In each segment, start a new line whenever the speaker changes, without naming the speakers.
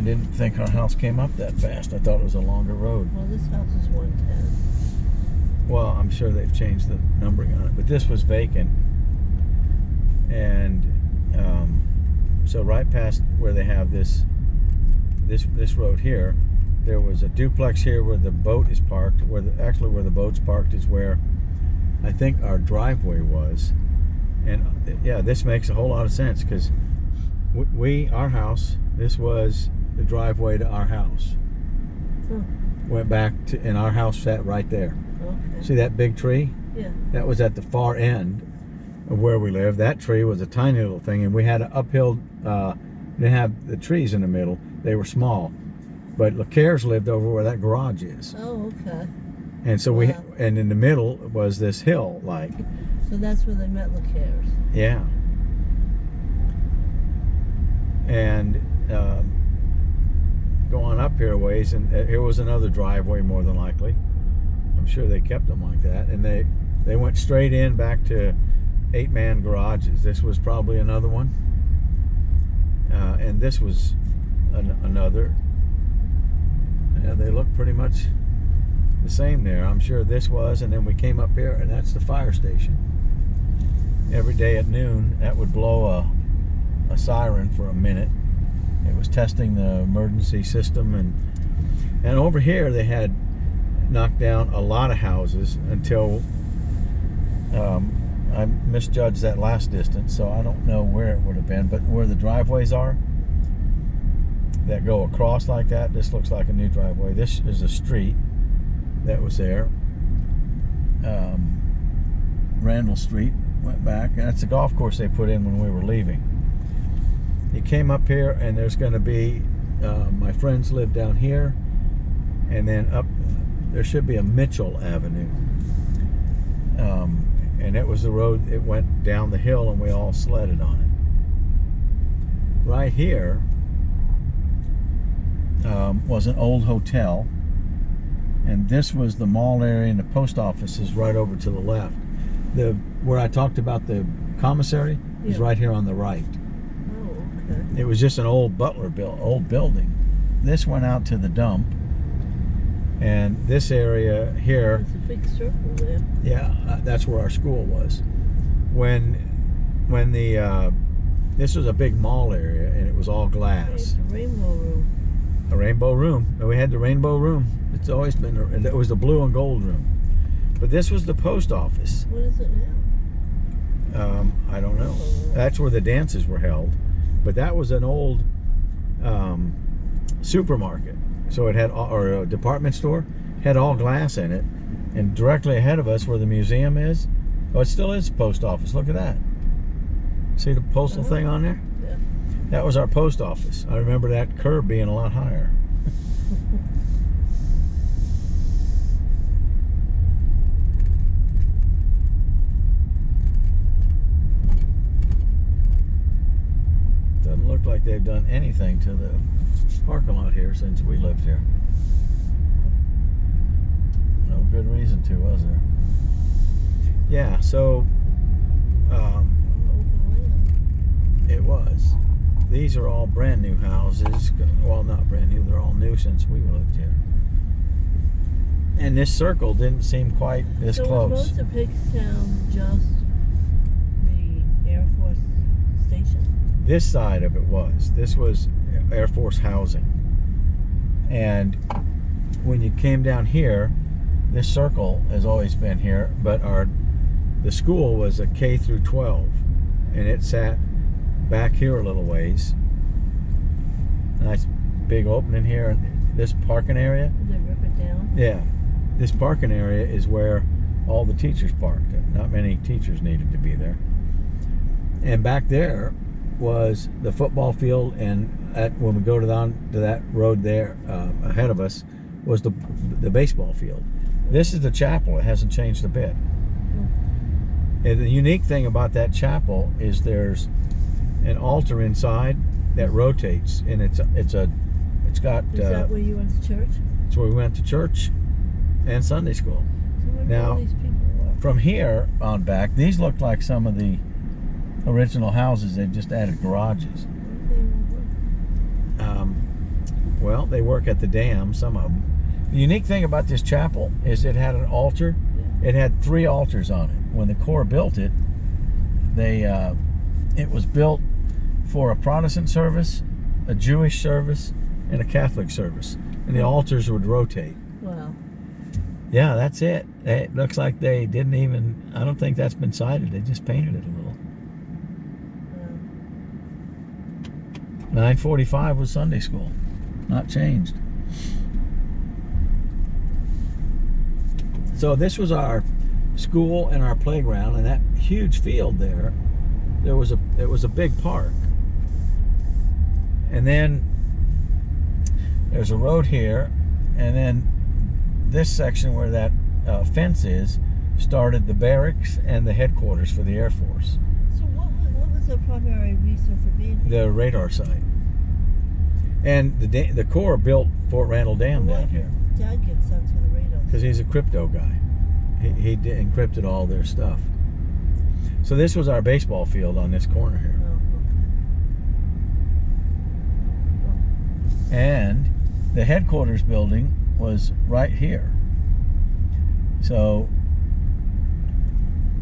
didn't think our house came up that fast. I thought it was a longer road.
Well, this house is 110.
Well, I'm sure they've changed the numbering on it, but this was vacant. And so right past where they have this road here, there was a duplex here where the boat is parked. Where the boat's parked is where I think our driveway was. And yeah, this makes a whole lot of sense because our house, this was the driveway to our house. Went back to, and our house sat right there.
Okay.
See that big tree?
Yeah.
That was at the far end of where we lived. That tree was a tiny little thing, and we had an uphill, didn't have the trees in the middle. They were small. But LeCaires lived over where that garage is.
Oh, okay.
And so
wow.
and in the middle was this hill, like.
So that's where they met LeCaires.
Yeah. And going up here a ways, and here was another driveway more than likely. I'm sure they kept them like that. And they went straight in back to 8-man garages. This was probably another one. And this was another. Yeah, they look pretty much the same there. I'm sure this was, and then we came up here, and that's the fire station. Every day at noon, that would blow a siren for a minute. It was testing the emergency system, and over here they had knocked down a lot of houses until I misjudged that last distance, so I don't know where it would have been, but where the driveways are that go across like that, this looks like a new driveway. This is a street that was there. Randall Street went back, and that's the golf course they put in when we were leaving. You came up here, and there's going to be my friends live down here, and then up there should be a Mitchell Avenue, and it was the road. It went down the hill, and we all sledded on it. Right here was an old hotel, and this was the mall area, and the post office is right over to the left. Where I talked about the commissary is right here on the right.
Oh, okay.
It was just an old old building. This went out to the dump, and this area here.
It's a big circle there.
Yeah, that's where our school was. When this was a big mall area, and it was all glass.
It's a rainbow room.
A rainbow room. And we had the rainbow room. It's always been, and it was the blue and gold room. But this was the post office.
What is it now?
I don't know. That's where the dances were held. But that was an old supermarket. So it had, or a department store, had all glass in it. And directly ahead of us where the museum is, oh, it still is the post office. Look at that. See the postal thing on there?
Yeah.
That was our post office. I remember that curb being a lot higher. Doesn't look like they've done anything to the parking lot here since we lived here. No good reason to, was there? Yeah, so it was. These are all brand new houses. Well, not brand new, they're all new since we lived here. And this circle didn't seem quite this close.
So was most of Pickstown just the Air Force station?
This side of it was. This was Air Force housing. And when you came down here, this circle has always been here, but the school was a K through 12, and it sat back here a little ways. Nice big opening here, and this parking area.
Did they rip it down?
Yeah, this parking area is where all the teachers parked. Not many teachers needed to be there. And back there was the football field, and when we go to that road there ahead of us was the baseball field. This is the chapel. It hasn't changed a bit. And the unique thing about that chapel is there's an altar inside that rotates, and it's got.
Is that where you went to church?
It's where we went to church and Sunday school.
So where
Now,
all these people were?
from here on back, these look like some of the original houses. They've just added garages. Well, they work at the dam, some of them. The unique thing about this chapel is it had an altar.
Yeah.
It had 3 altars on it. When the Corps built it, it was built for a Protestant service, a Jewish service, and a Catholic service. And the altars would rotate.
Wow.
Yeah, that's it. It looks like they didn't even, I don't think that's been sided. They just painted it a little.
Wow.
9:45 was Sunday school. Not changed. So this was our school and our playground, and that huge field there, it was a big park. And then there's a road here, and then this section where that fence is started the barracks and the headquarters for the Air Force.
So what was the primary reason for being here?
The radar site. And the Corps built Fort Randall Dam down here.
Dad gets onto the radar.
Because he's a crypto guy. He encrypted all their stuff. So this was our baseball field on this corner here.
Oh, okay.
And the headquarters building was right here. So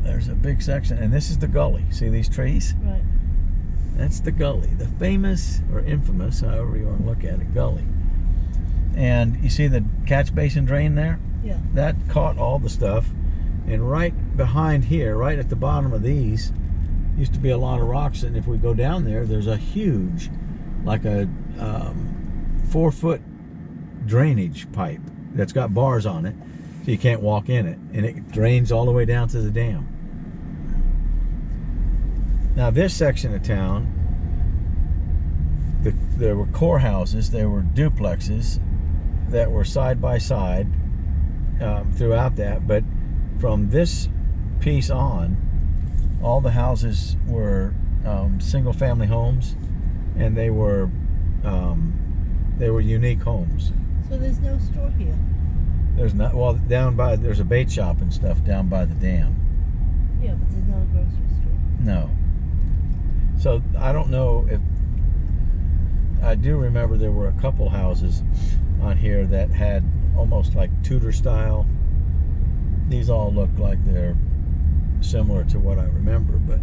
there's a big section, and this is the gully. See these trees?
Right.
That's the gully, the famous or infamous, however you want to look at it, gully. And you see the catch basin drain there?
Yeah.
That caught all the stuff. And right behind here, right at the bottom of these, used to be a lot of rocks. And if we go down there, there's a huge, like a 4-foot drainage pipe that's got bars on it, so you can't walk in it. And it drains all the way down to the dam. Now this section of town, there were Corps houses, there were duplexes that were side by side throughout that, but from this piece on, all the houses were single family homes, and they were unique homes.
So there's no store here?
There's not, well, there's a bait shop and stuff down by the dam.
Yeah, but there's no grocery store.
No. So I don't know if, I do remember there were a couple houses on here that had almost like Tudor style. These all look like they're similar to what I remember, but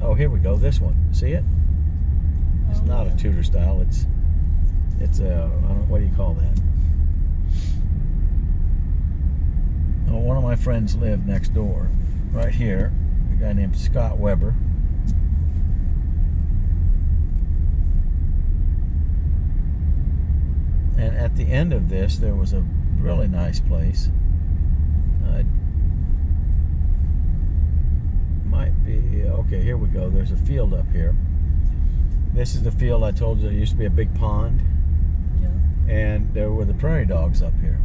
oh, here we go, this one. See it? It's not a Tudor style, it's a, I don't know, what do you call that? Oh, one of my friends lived next door, right here, a guy named Scott Weber. And at the end of this, there was a really nice place. Might be, okay, here we go. There's a field up here. This is the field I told you there used to be a big pond.
Yeah.
And there were the prairie dogs up here.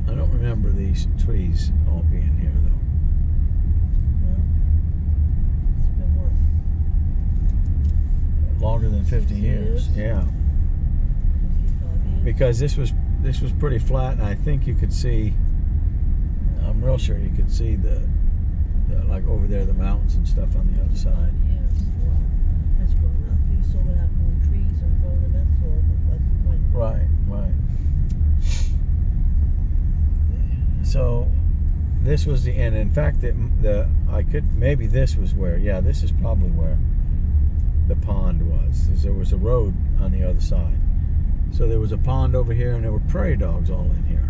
I don't remember these trees all being here, though.
Well, it's been what?
Longer than 50
60
years.
years?
Yeah.
55 years?
Because this was pretty flat, and I think you could see, I'm real sure you could see the like over there, the mountains and stuff on the other
5
side.
years. Wow. That's growing up. You saw what happened when trees and grow the that's all, but that's the point.
Right, right. So this was the end. In fact, maybe this was where, yeah, this is probably where the pond was. There was a road on the other side. So there was a pond over here, and there were prairie dogs all in here.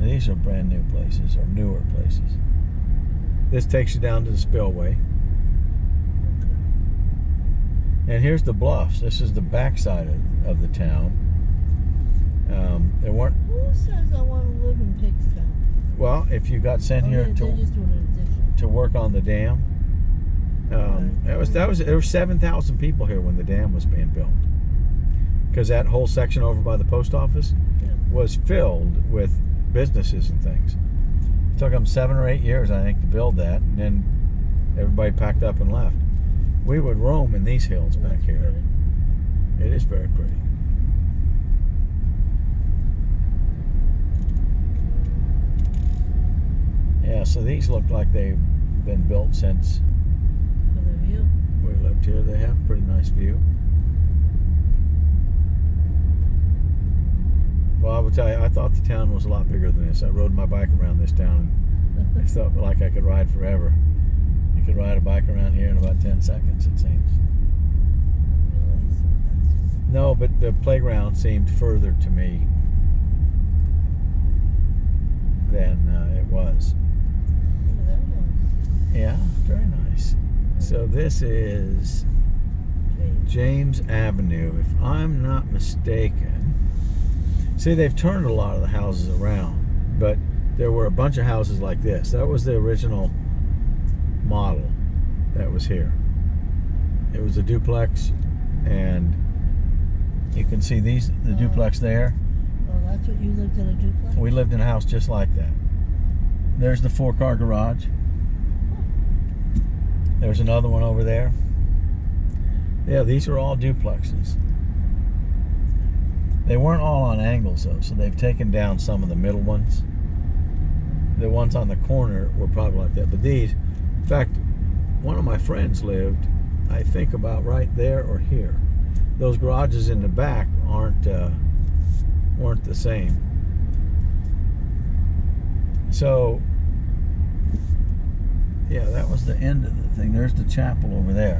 And these are brand new places, or newer places. This takes you down to the spillway. And here's the bluffs. This is the backside of the town. There weren't.
Who says I want to live in Pickstown?
Well, if you got sent here
They're just doing an addition.
to work on the dam, there were 7,000 people here when the dam was being built. Because that whole section over by the post office was filled with businesses and things. It took them 7 or 8 years, I think, to build that, and then everybody packed up and left. We would roam in these hills back here. It is very pretty. Yeah, so these look like they've been built since
For the view.
we lived here. They have a pretty nice view. Well, I will tell you, I thought the town was a lot bigger than this. I rode my bike around this town. I felt like I could ride forever. You could ride a bike around here in about 10 seconds, it seems.
Really? So that's
No, but the playground seemed further to me than it was.
oh, that was
Yeah, very nice. So this is
James.
James Avenue, if I'm not mistaken. See, they've turned a lot of the houses around, but there were a bunch of houses like this. That was the original model that was here. It was a duplex, and you can see the duplex there.
Oh, that's what you lived in, a duplex?
We lived in a house just like that. There's the 4-car garage. There's another one over there. Yeah, these are all duplexes. They weren't all on angles though, so they've taken down some of the middle ones. The ones on the corner were probably like that, but these, in fact, one of my friends lived, I think, about right there or here. Those garages in the back weren't the same. So, yeah, that was the end of the thing. There's the chapel over there.